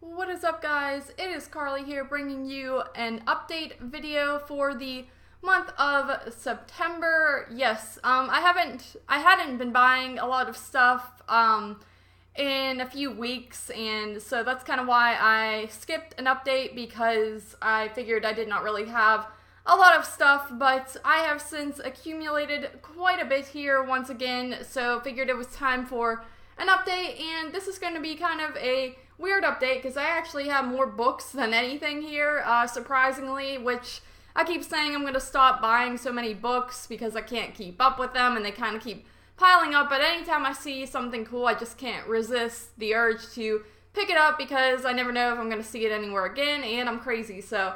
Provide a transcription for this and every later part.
What is up, guys? It is Carly here bringing you an update video for the month of September. Yes, I hadn't been buying a lot of stuff in a few weeks, and so that's kind of why I skipped an update, because I figured I did not really have a lot of stuff, but I have since accumulated quite a bit here once again, so figured it was time for an update. And this is going to be kind of a weird update because I actually have more books than anything here, surprisingly, which I keep saying I'm going to stop buying so many books because I can't keep up with them and they kind of keep piling up. But anytime I see something cool, I just can't resist the urge to pick it up because I never know if I'm going to see it anywhere again, and I'm crazy. So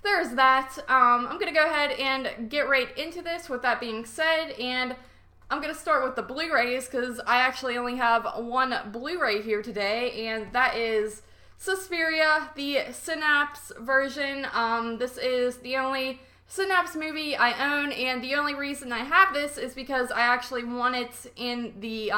there's that. I'm going to go ahead and get right into this with that being said, and I'm going to start with the Blu-rays because I actually only have one Blu-ray here today, and that is Suspiria, the Synapse version. This is the only Synapse movie I own, and the only reason I have this is because I actually won it in the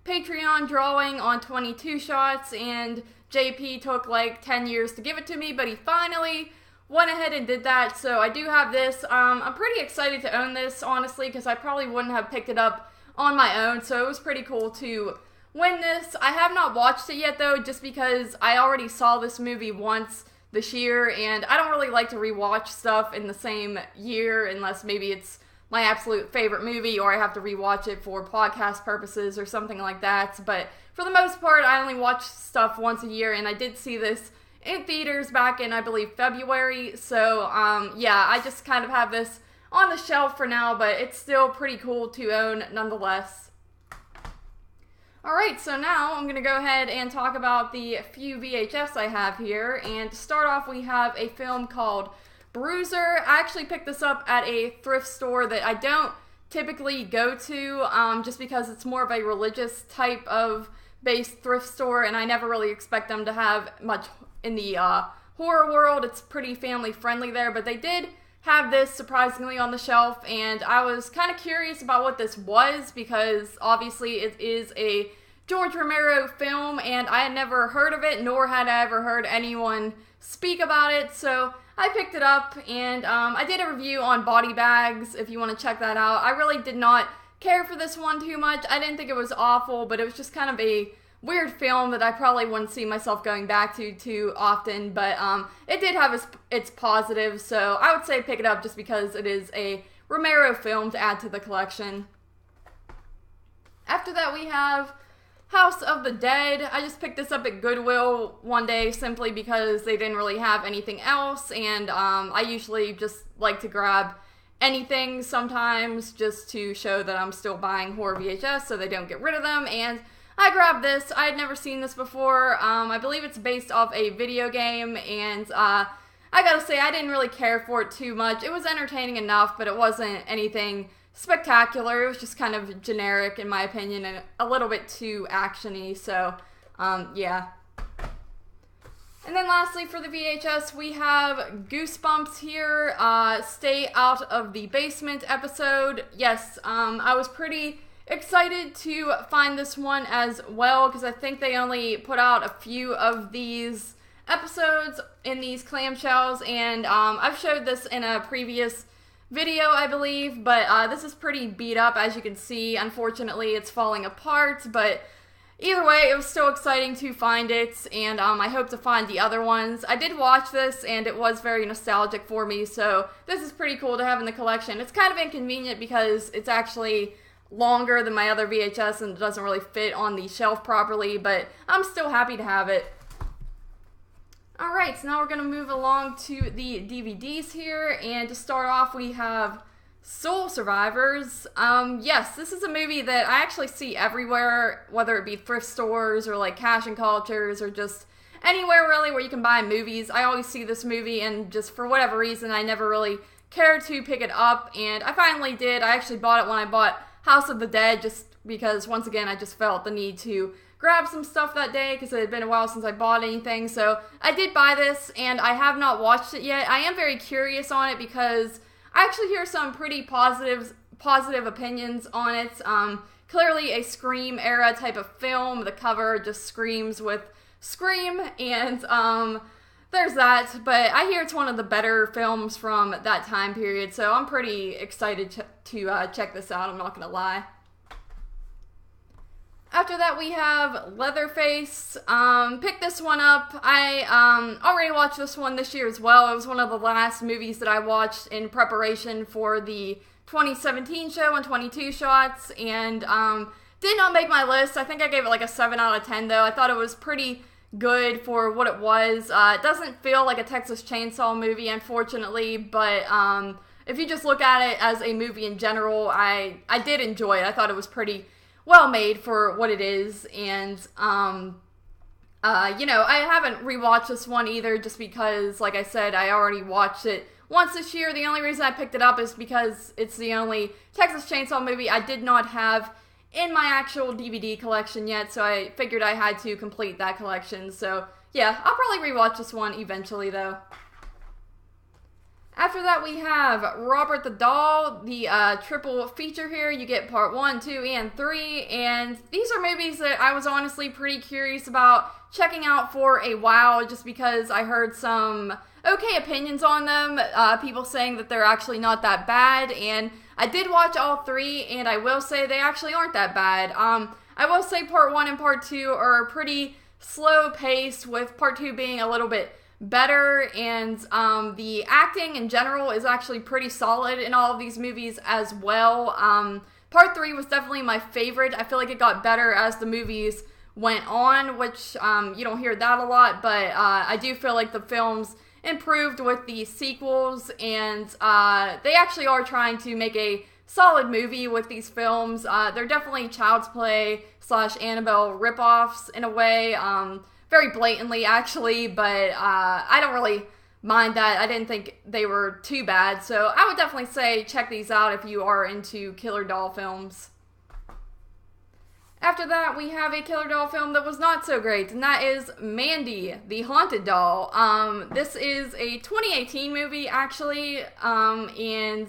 Patreon drawing on 22 shots, and JP took like 10 years to give it to me, but he finally went ahead and did that, so I do have this. I'm pretty excited to own this, honestly, because I probably wouldn't have picked it up on my own, so it was pretty cool to win this. I have not watched it yet, though, just because I already saw this movie once this year, and I don't really like to rewatch stuff in the same year unless maybe it's my absolute favorite movie or I have to rewatch it for podcast purposes or something like that. But for the most part, I only watch stuff once a year, and I did see this in theaters back in, I believe, February, so, yeah, I just kind of have this on the shelf for now, but it's still pretty cool to own nonetheless. Alright, so now I'm going to go ahead and talk about the few VHS I have here, and to start off, we have a film called Bruiser. I actually picked this up at a thrift store that I don't typically go to, just because it's more of a religious type of based thrift store, and I never really expect them to have much in the horror world. It's pretty family friendly there, but they did have this surprisingly on the shelf, and I was kind of curious about what this was because obviously it is a George Romero film, and I had never heard of it, nor had I ever heard anyone speak about it, so I picked it up, and I did a review on Body Bags if you want to check that out. I really did not care for this one too much. I didn't think it was awful, but it was just kind of a weird film that I probably wouldn't see myself going back to too often, but it did have its positives, so I would say pick it up just because it is a Romero film to add to the collection. After that, we have House of the Dead. I just picked this up at Goodwill one day simply because they didn't really have anything else, and I usually just like to grab anything sometimes just to show that I'm still buying horror VHS so they don't get rid of them, and I grabbed this. I had never seen this before. I believe it's based off a video game, and I gotta say, I didn't really care for it too much. It was entertaining enough, but it wasn't anything spectacular. It was just kind of generic, in my opinion, and a little bit too action-y, so, yeah. And then lastly, for the VHS, we have Goosebumps here, Stay Out of the Basement episode. Yes, I was pretty excited to find this one as well because I think they only put out a few of these episodes in these clamshells, and I've showed this in a previous video, I believe, but this is pretty beat up, as you can see. Unfortunately, it's falling apart, but either way, it was still exciting to find it, and I hope to find the other ones. I did watch this, and it was very nostalgic for me, so this is pretty cool to have in the collection. It's kind of inconvenient because it's actually longer than my other VHS and it doesn't really fit on the shelf properly, but I'm still happy to have it. Alright, so now we're going to move along to the DVDs here, and to start off we have Soul Survivors. Yes, this is a movie that I actually see everywhere, whether it be thrift stores or like cash and cultures or just anywhere really where you can buy movies. I always see this movie, and just for whatever reason I never really cared to pick it up, and I finally did. I actually bought it when I bought House of the Dead, just because, once again, I just felt the need to grab some stuff that day because it had been a while since I bought anything. So I did buy this, and I have not watched it yet. I am very curious on it because I actually hear some pretty positive opinions on it. Clearly a Scream era type of film. The cover just screams with Scream, and there's that. But I hear it's one of the better films from that time period, so I'm pretty excited to check this out, I'm not gonna lie. After that, we have Leatherface. Picked this one up. I already watched this one this year as well. It was one of the last movies that I watched in preparation for the 2017 show and 22 Shots, and did not make my list. I think I gave it like a 7 out of 10, though. I thought it was pretty good for what it was. It doesn't feel like a Texas Chainsaw movie, unfortunately, but if you just look at it as a movie in general, I did enjoy it. I thought it was pretty well made for what it is, and I haven't rewatched this one either, just because, like I said, I already watched it once this year. The only reason I picked it up is because it's the only Texas Chainsaw movie I did not have in my actual DVD collection yet, so I figured I had to complete that collection. So yeah, I'll probably rewatch this one eventually, though. After that, we have Robert the Doll, the triple feature here. You get part 1, 2, and 3, and these are movies that I was honestly pretty curious about checking out for a while, just because I heard some okay opinions on them, people saying that they're actually not that bad, and I did watch all 3, and I will say they actually aren't that bad. I will say part 1 and part 2 are pretty slow paced, with part 2 being a little bit better, and the acting in general is actually pretty solid in all of these movies as well. Part 3 was definitely my favorite. I feel like it got better as the movies went on, which you don't hear that a lot, but I do feel like the films improved with the sequels, and they actually are trying to make a solid movie with these films. They're definitely Child's Play / Annabelle ripoffs in a way, very blatantly, actually, but I don't really mind that. I didn't think they were too bad, so I would definitely say check these out if you are into killer doll films. After that, we have a killer doll film that was not so great, and that is Mandy, the Haunted Doll. This is a 2018 movie, actually, and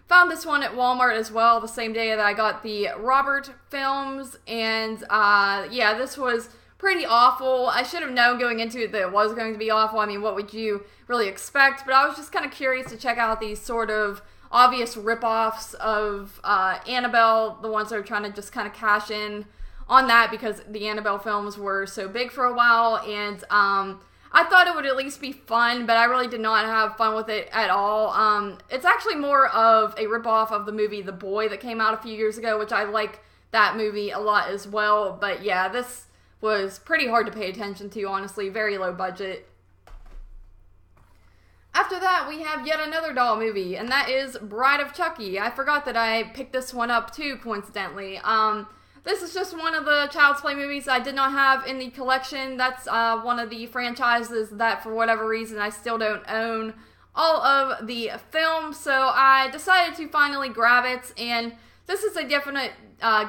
found this one at Walmart as well the same day that I got the Robert films, and yeah, this was pretty awful. I should have known going into it that it was going to be awful. I mean, what would you really expect? But I was just kind of curious to check out these sort of obvious ripoffs of Annabelle, the ones that are trying to just kind of cash in on that because the Annabelle films were so big for a while, and I thought it would at least be fun, but I really did not have fun with it at all. It's actually more of a ripoff of the movie The Boy that came out a few years ago, which I like that movie a lot as well, but yeah, this was pretty hard to pay attention to, honestly. Very low budget. After that, we have yet another doll movie, and that is Bride of Chucky. I forgot that I picked this one up too, coincidentally. This is just one of the Child's Play movies I did not have in the collection. That's one of the franchises that, for whatever reason, I still don't own all of the films, so I decided to finally grab it, and this is a definite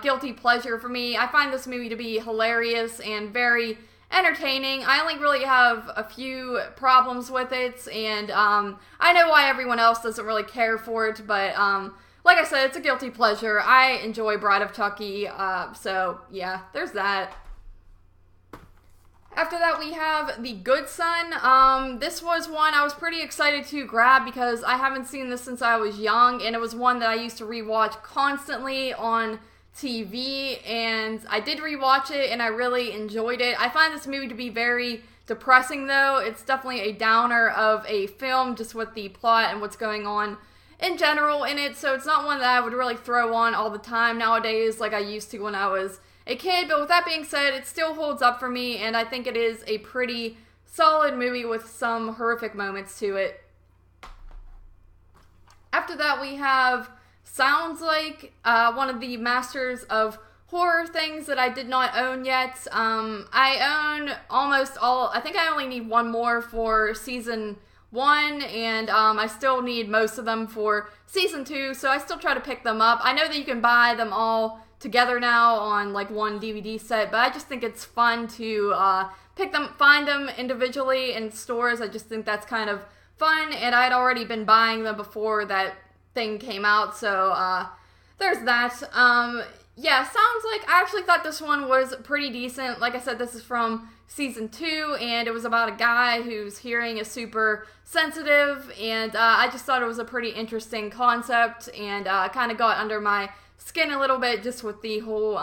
guilty pleasure for me. I find this movie to be hilarious and very entertaining. I only really have a few problems with it, and I know why everyone else doesn't really care for it, but like I said, it's a guilty pleasure. I enjoy Bride of Chucky, so yeah, there's that. After that, we have The Good Son. This was one I was pretty excited to grab because I haven't seen this since I was young, and it was one that I used to rewatch constantly on TV, and I did rewatch it, and I really enjoyed it. I find this movie to be very depressing, though. It's definitely a downer of a film, just with the plot and what's going on in general in it, so it's not one that I would really throw on all the time nowadays like I used to when I was a kid, but with that being said, it still holds up for me, and I think it is a pretty solid movie with some horrific moments to it. After that, we have Sounds Like, one of the masters of horror things that I did not own yet. I own almost all. I think I only need one more for season 1, and I still need most of them for season 2, so I still try to pick them up. I know that you can buy them all together now on like one DVD set, but I just think it's fun to find them individually in stores. I just think that's kind of fun, and I had already been buying them before that thing came out, so there's that. Yeah, Sounds Like, I actually thought this one was pretty decent. Like I said, this is from season 2, and it was about a guy whose hearing is super sensitive, and I just thought it was a pretty interesting concept, and kind of got under my skin a little bit just with the whole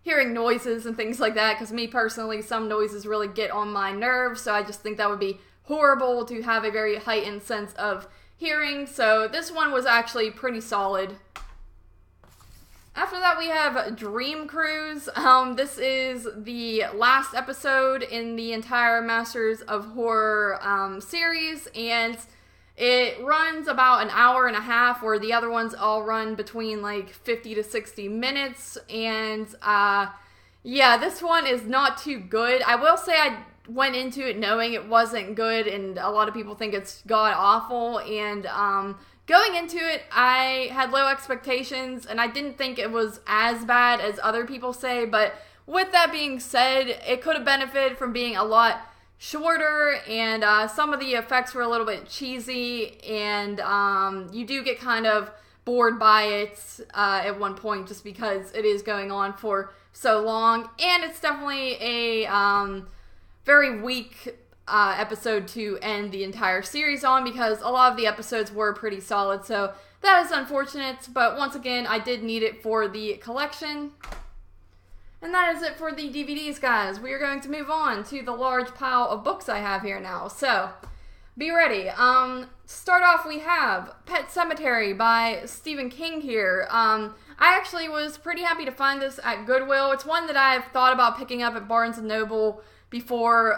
hearing noises and things like that, because me personally, some noises really get on my nerves, so I just think that would be horrible to have a very heightened sense of hearing. So this one was actually pretty solid. After that, we have Dream Cruise. This is the last episode in the entire Masters of Horror series, and it runs about an hour and a half, where the other ones all run between like 50 to 60 minutes, and yeah, this one is not too good. I will say I went into it knowing it wasn't good, and a lot of people think it's god-awful, and going into it, I had low expectations, and I didn't think it was as bad as other people say, but with that being said, it could have benefited from being a lot shorter, and some of the effects were a little bit cheesy, and you do get kind of bored by it at one point just because it is going on for so long, and it's definitely a very weak episode to end the entire series on, because a lot of the episodes were pretty solid, so that is unfortunate, but once again, I did need it for the collection. And that is it for the DVDs, guys. We are going to move on to the large pile of books I have here now. So, be ready. To start off, we have Pet Sematary by Stephen King here. I actually was pretty happy to find this at Goodwill. It's one that I've thought about picking up at Barnes & Noble before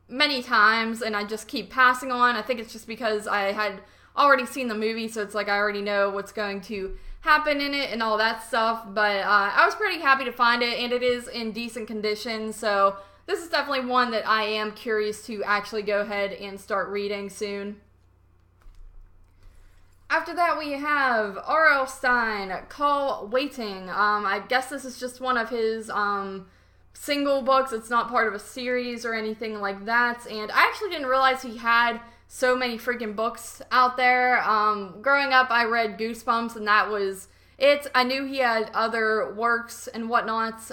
many times, and I just keep passing on. I think it's just because I had already seen the movie, so it's like I already know what's going to happen in it and all that stuff, but I was pretty happy to find it, and it is in decent condition, so this is definitely one that I am curious to actually go ahead and start reading soon. After that, we have R.L. Stine, Call Waiting. I guess this is just one of his single books. It's not part of a series or anything like that, and I actually didn't realize he had so many freaking books out there. Growing up, I read Goosebumps, and that was it. I knew he had other works and whatnot,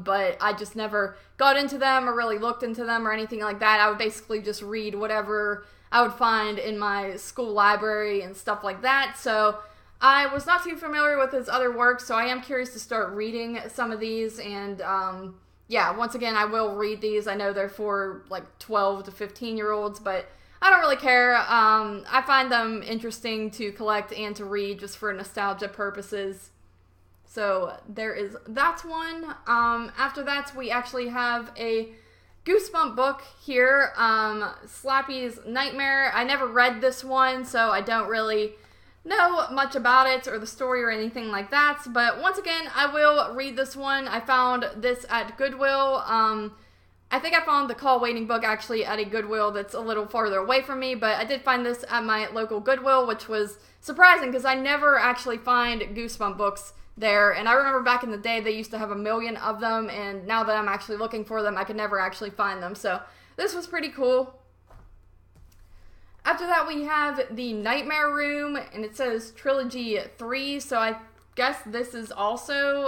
but I just never got into them or really looked into them or anything like that. I would basically just read whatever I would find in my school library and stuff like that, so I was not too familiar with his other works, so I am curious to start reading some of these, and yeah, once again, I will read these. I know they're for like 12 to 15-year-olds, but I don't really care. I find them interesting to collect and to read just for nostalgia purposes. So there is that one. After that, we actually have a Goosebump book here, Slappy's Nightmare. I never read this one, so I don't really know much about it or the story or anything like that. But once again, I will read this one. I found this at Goodwill. I think I found the Call Waiting book actually at a Goodwill that's a little farther away from me, but I did find this at my local Goodwill, which was surprising because I never actually find Goosebump books there, and I remember back in the day they used to have a million of them, and now that I'm actually looking for them, I could never actually find them, so this was pretty cool. After that, we have The Nightmare Room, and it says Trilogy 3, so I guess this is also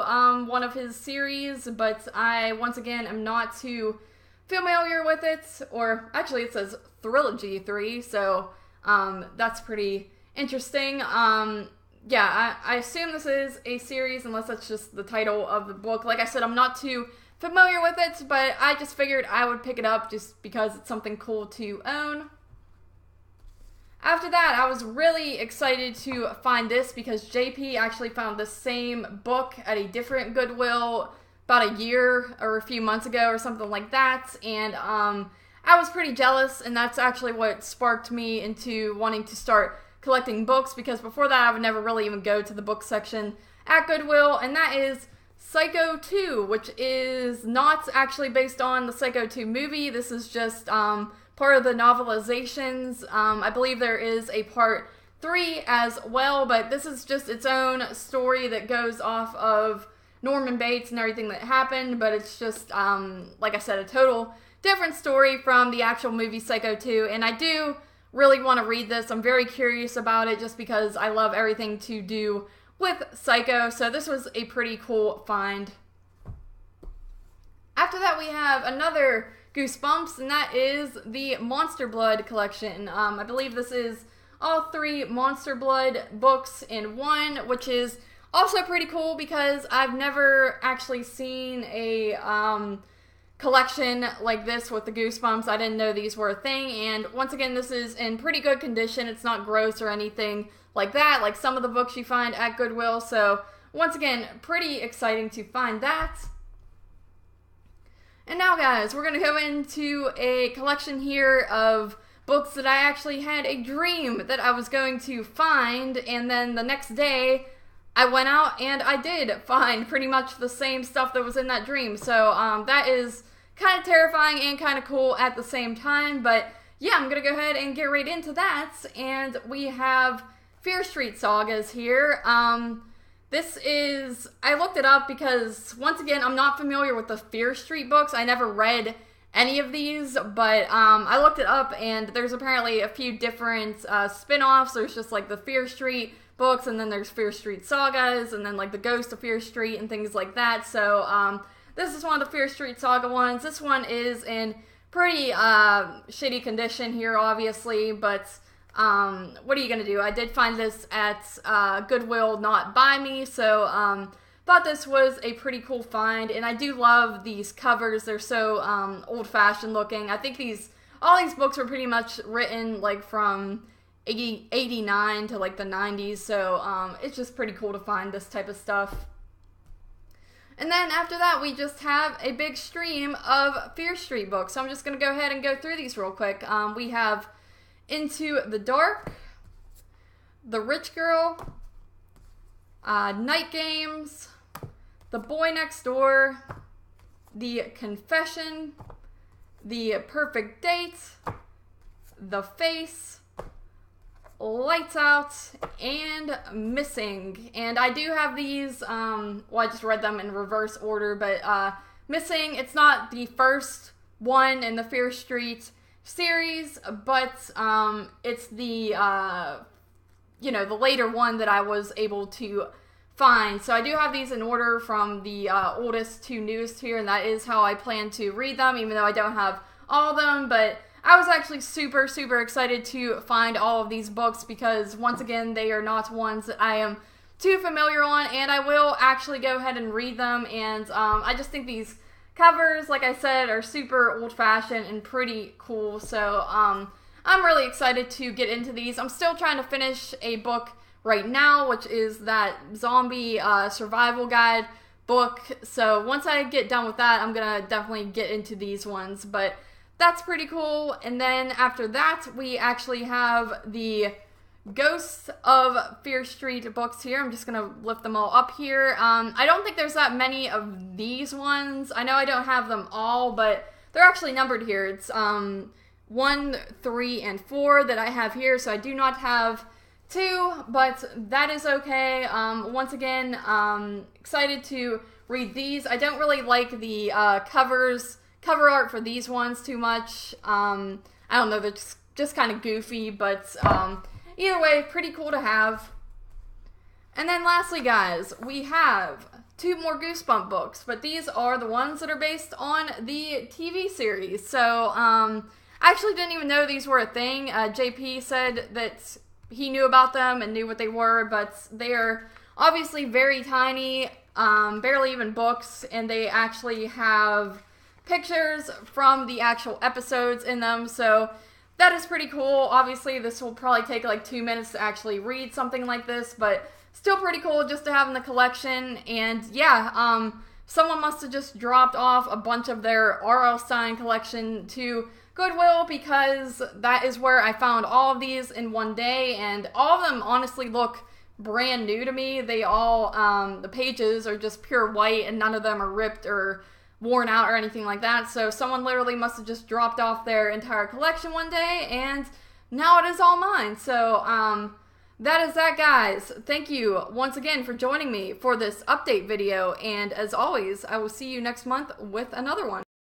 one of his series, but I, once again, am not too familiar with it, or actually it says Trilogy 3, so that's pretty interesting. Yeah, I assume this is a series, unless that's just the title of the book. Like I said, I'm not too familiar with it, but I just figured I would pick it up just because it's something cool to own. After that, I was really excited to find this because JP actually found the same book at a different Goodwill about a year or a few months ago or something like that, and I was pretty jealous, and that's actually what sparked me into wanting to start collecting books, because before that I would never really even go to the book section at Goodwill, and that is Psycho 2, which is not actually based on the Psycho 2 movie. This is just part of the novelizations. I believe there is a part 3 as well, but this is just its own story that goes off of Norman Bates and everything that happened, but it's just, like I said, a total different story from the actual movie Psycho 2, and I do really want to read this. I'm very curious about it just because I love everything to do with Psycho, so this was a pretty cool find. after that we have another Goosebumps, and that is the Monster Blood collection. I believe this is all 3 Monster Blood books in one, which is also pretty cool because I've never actually seen a collection like this with the Goosebumps. I didn't know these were a thing, and once again, this is in pretty good condition. It's not gross or anything like that, like some of the books you find at Goodwill, so once again, pretty exciting to find that. And now, guys, we're going to go into a collection here of books that I actually had a dream that I was going to find, and then the next day, I went out and I did find pretty much the same stuff that was in that dream. So that is kind of terrifying and kind of cool at the same time. But yeah, I'm going to go ahead and get right into that. And we have Fear Street Sagas here. This is, I looked it up because, once again, I'm not familiar with the Fear Street books. I never read any of these, but I looked it up, and there's apparently a few different spin-offs. There's just like the Fear Street books, and then there's Fear Street Sagas, and then like the Ghost of Fear Street and things like that. So this is one of the Fear Street Saga ones. This one is in pretty shitty condition here, obviously, but what are you gonna do? I did find this at Goodwill, not by me, so thought this was a pretty cool find, and I do love these covers. They're so old-fashioned looking. I think all these books were pretty much written like from 89 to like the 90s, so it's just pretty cool to find this type of stuff. And then after that, we just have a big stream of Fear Street books, so I'm just going to go ahead and go through these real quick. We have Into the Dark, The Rich Girl, Night Games, The Boy Next Door, The Confession, The Perfect Date, The Face, Lights Out, and Missing. And I do have these, well, I just read them in reverse order, but Missing, it's not the first one in the Fear Street series, but it's the, the later one that I was able to find. So I do have these in order from the oldest to newest here, and that is how I plan to read them, even though I don't have all of them. But I was actually super, super excited to find all of these books because, once again, they are not ones that I am too familiar on, and I will actually go ahead and read them. And I just think these covers, like I said, are super old-fashioned and pretty cool. So I'm really excited to get into these. I'm still trying to finish a book right now, which is that zombie survival guide book. So once I get done with that, I'm going to definitely get into these ones. But that's pretty cool. And then after that, we actually have the Ghosts of Fear Street books here. I'm just going to lift them all up here. I don't think there's that many of these ones. I know I don't have them all, but they're actually numbered here. It's 1, 3, and 4 that I have here, so I do not have 2, but that is okay. Once again, excited to read these. I don't really like the cover art for these ones too much. I don't know, they're just kind of goofy, but either way, pretty cool to have. And then lastly, guys, we have 2 more Goosebump books, but these are the ones that are based on the TV series. So I actually didn't even know these were a thing. JP said that he knew about them and knew what they were, but they are obviously very tiny, barely even books, and they actually have pictures from the actual episodes in them, so that is pretty cool. Obviously, this will probably take like 2 minutes to actually read something like this, but still pretty cool just to have in the collection. And yeah, someone must have just dropped off a bunch of their R.L. Stine collection to Goodwill, because that is where I found all of these in one day, and all of them honestly look brand new to me. They all, the pages are just pure white, and none of them are ripped or worn out or anything like that. So someone literally must have just dropped off their entire collection one day, and now it is all mine. So that is that, guys. Thank you once again for joining me for this update video, and as always, I will see you next month with another one.